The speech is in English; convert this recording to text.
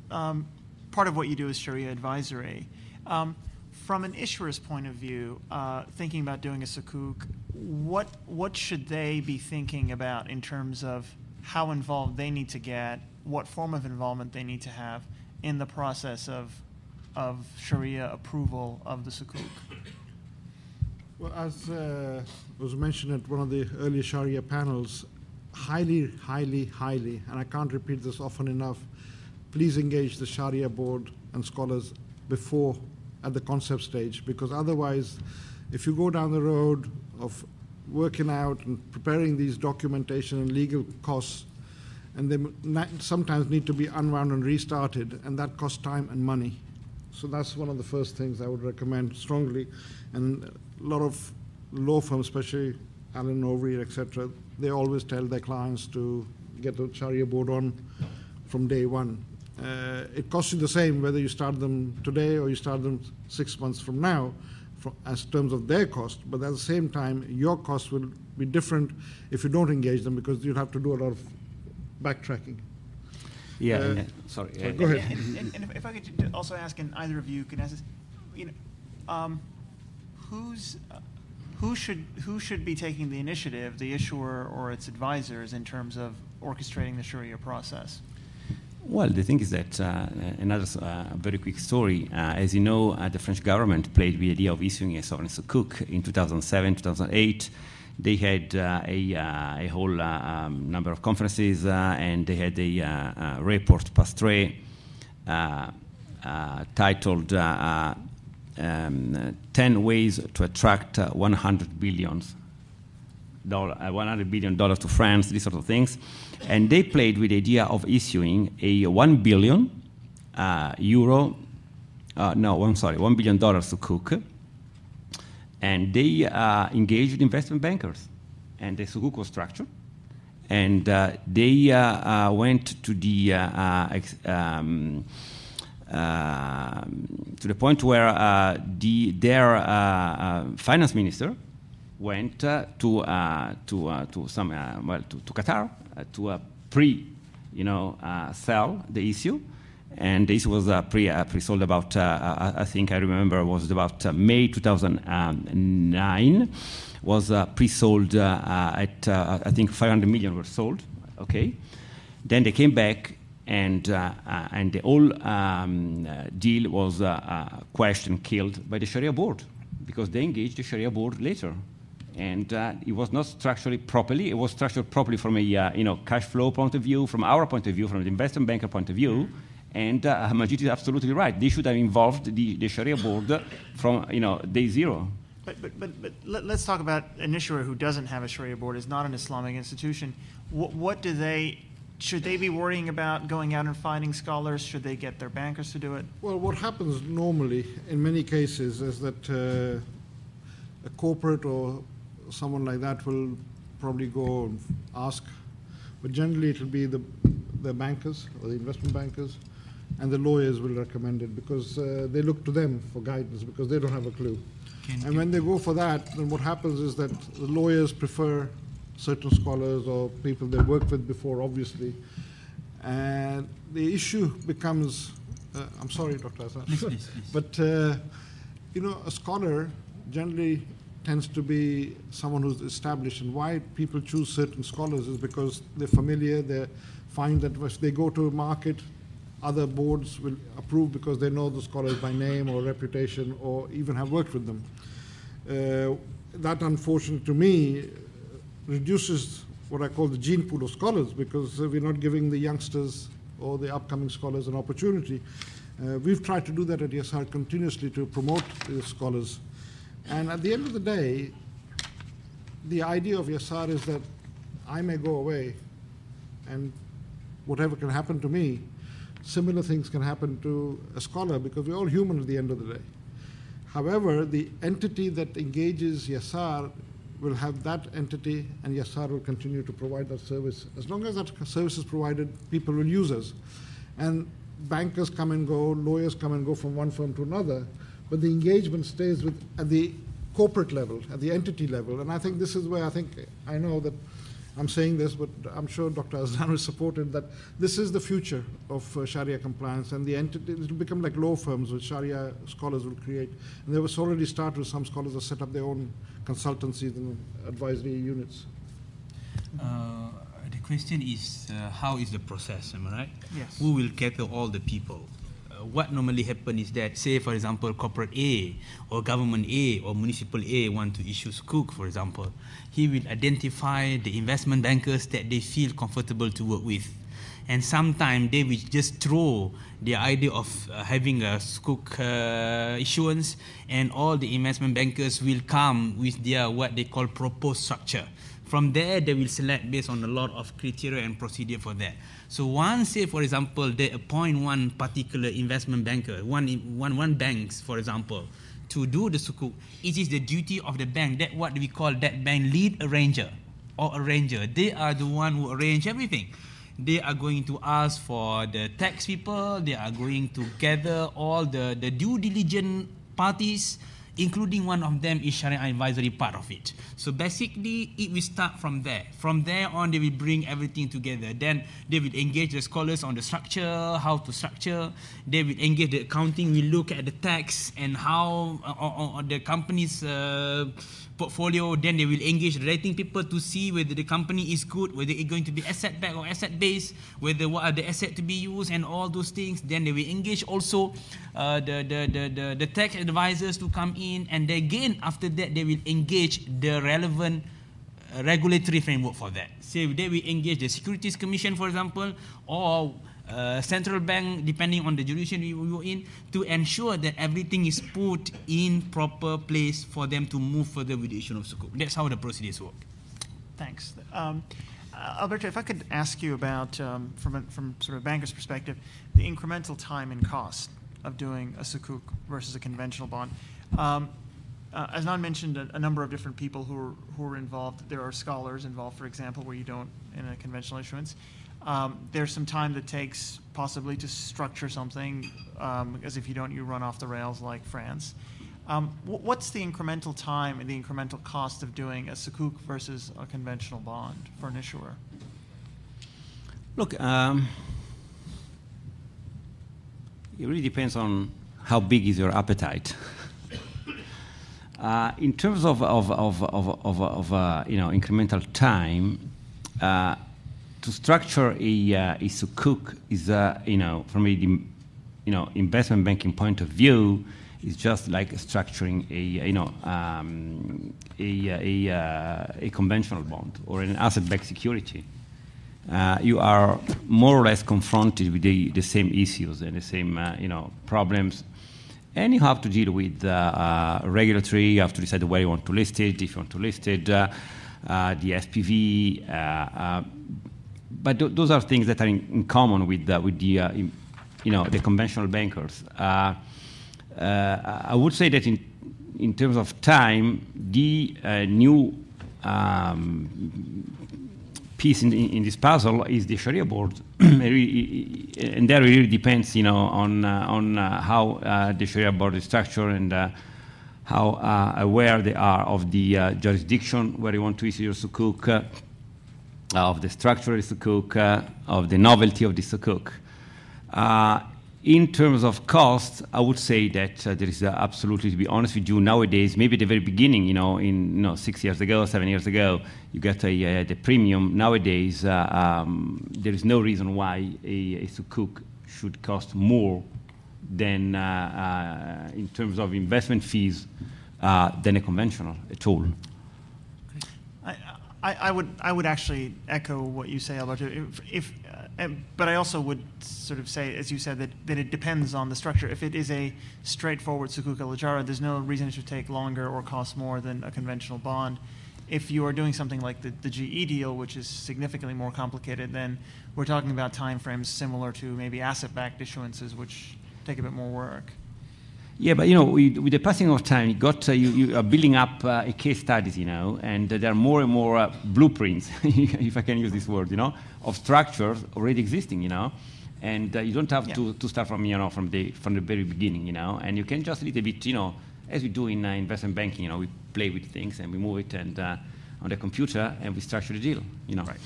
part of what you do is Sharia advisory. From an issuer's point of view, thinking about doing a sukuk, what should they be thinking about in terms of how involved they need to get, what form of involvement they need to have in the process of Sharia approval of the sukuk? Well, as was mentioned at one of the earlier Sharia panels, highly, and I can't repeat this often enough, please engage the Sharia board and scholars before at the concept stage, because otherwise, if you go down the road of working out and preparing these documentation and legal costs, and they sometimes need to be unwound and restarted, and that costs time and money. So that's one of the first things I would recommend strongly. And a lot of law firms, especially Allen Overy, etc., they always tell their clients to get the Sharia board on from day one. It costs you the same whether you start them today or you start them 6 months from now, as terms of their cost, but at the same time, your cost will be different if you don't engage them, because you'll have to do a lot of backtracking. Sorry, go ahead. And if I could also ask, and either of you can answer this, who should be taking the initiative, the issuer or its advisors, in terms of orchestrating the Sharia process? Well, the thing is that another very quick story. As you know, the French government played with the idea of issuing a sovereign sukuk in 2007, 2008. They had a whole number of conferences, and they had a report pastre titled 10 Ways to Attract $100 billion to France, these sort of things. And they played with the idea of issuing a $1 billion sukuk. And they engaged investment bankers, and the sukuk was structured. And they went to the point where their finance minister went to Qatar to sell the issue. And this was pre-sold about, I think I remember, was about May 2009. Was pre-sold at, I think 500 million were sold, okay? Then they came back, and the whole deal was questioned, killed by the Sharia board, because they engaged the Sharia board later. And it was not structured properly. It was structured properly from a cash flow point of view, from our point of view, from the investment banker point of view. And Majid is absolutely right. They should have involved the Sharia board from day zero. But let's talk about an issuer who doesn't have a Sharia board, is not an Islamic institution. Should they be worrying about going out and finding scholars? Should they get their bankers to do it? Well, what happens normally in many cases is that a corporate or someone like that will probably go and ask, but generally it will be the bankers or the investment bankers, and the lawyers will recommend it, because they look to them for guidance, because they don't have a clue. And when they go for that, then what happens is that the lawyers prefer certain scholars or people they worked with before, obviously. And the issue becomes, I'm sorry, Dr. Hassan, but a scholar generally tends to be someone who's established. And why people choose certain scholars is because they're familiar, they find that if they go to a market, other boards will approve because they know the scholars by name or reputation, or even have worked with them. That, unfortunately, to me, reduces what I call the gene pool of scholars, because we're not giving the youngsters or the upcoming scholars an opportunity. We've tried to do that at YSR continuously to promote the scholars. And at the end of the day, the idea of YSR is that I may go away, and whatever can happen to me, similar things can happen to a scholar, because we're all human at the end of the day. However, the entity that engages YSR will have that entity, and YSR will continue to provide that service. As long as that service is provided, people will use us. And bankers come and go, lawyers come and go from one firm to another, but the engagement stays at the corporate level, at the entity level. And I think this is where I know that I'm saying this, but I'm sure Dr. Azhar is supported that this is the future of Sharia compliance, and the entity, it will become like law firms which Sharia scholars will create. And they was already started with some scholars that set up their own consultancies and advisory units. The question is, how is the process, am I right? Yes. Who will cater all the people? What normally happens is that, say, for example, corporate A or government A or municipal A want to issue Sukuk, for example, he will identify the investment bankers that they feel comfortable to work with. And sometimes they will just throw the idea of having a Sukuk issuance, and all the investment bankers will come with their what they call proposed structure. From there, they will select based on a lot of criteria and procedure for that. So once, say, for example, they appoint one particular investment banker, one banks, for example, to do the Sukuk, it is the duty of the bank, that what we call that bank lead arranger or arranger. They are the one who arrange everything. They are going to ask for the tax people, they are going to gather all the due diligence parties, including one of them is Sharia advisory part of it. So basically, it will start from there. From there on, they will bring everything together. Then they will engage the scholars on the structure, how to structure. They will engage the accounting, will look at the tax and how on the company's portfolio. Then they will engage the rating people to see whether the company is good, whether it's going to be asset-backed or asset-based, whether what are the assets to be used and all those things. Then they will engage also the tax advisors to come in, and again after that they will engage the relevant regulatory framework for that. So they will engage the Securities Commission, for example, or central bank, depending on the jurisdiction we were in, to ensure that everything is put in proper place for them to move further with the issue of Sukuk. That's how the procedures work. Thanks. Alberto, if I could ask you about, from sort of a banker's perspective, the incremental time and cost of doing a Sukuk versus a conventional bond. As Nan mentioned, a number of different people who are involved. There are scholars involved, for example, where you don't in a conventional issuance. There's some time that takes possibly to structure something, because if you don't, you run off the rails like France. What's the incremental time and the incremental cost of doing a Sukuk versus a conventional bond for an issuer? Look, it really depends on how big is your appetite. In terms of incremental time, to structure a Sukuk is from a investment banking point of view, is just like structuring a conventional bond or an asset-backed security. You are more or less confronted with the same issues and the same problems, and you have to deal with regulatory. You have to decide where you want to list it, if you want to list it, the SPV. But those are things that are in common with the conventional bankers. I would say that in terms of time, the new piece in this puzzle is the Sharia board, and that really depends, on how the Sharia board is structured and how aware they are of the jurisdiction where you want to issue your Sukuk, of the structure of the Sukuk, of the novelty of the Sukuk. In terms of cost, I would say that there is absolutely, to be honest with you, nowadays, maybe at the very beginning, 6 years ago, 7 years ago, you get the premium. Nowadays, there is no reason why a Sukuk should cost more than, in terms of investment fees, than a conventional at all. I would actually echo what you say, Alberto. But I also would sort of say, as you said, that it depends on the structure. If it is a straightforward Sukuk al-Ijara, there's no reason it should take longer or cost more than a conventional bond. If you are doing something like the GE deal, which is significantly more complicated, then we're talking about time frames similar to maybe asset-backed issuances, which take a bit more work. Yeah, but with the passing of time, you are building up a case studies, and there are more and more blueprints, if I can use this word, of structures already existing, and you don't have to start from the very beginning, and you can just a little bit, as we do in investment banking, we play with things and we move it, and on the computer, and we structure the deal. You know. Right.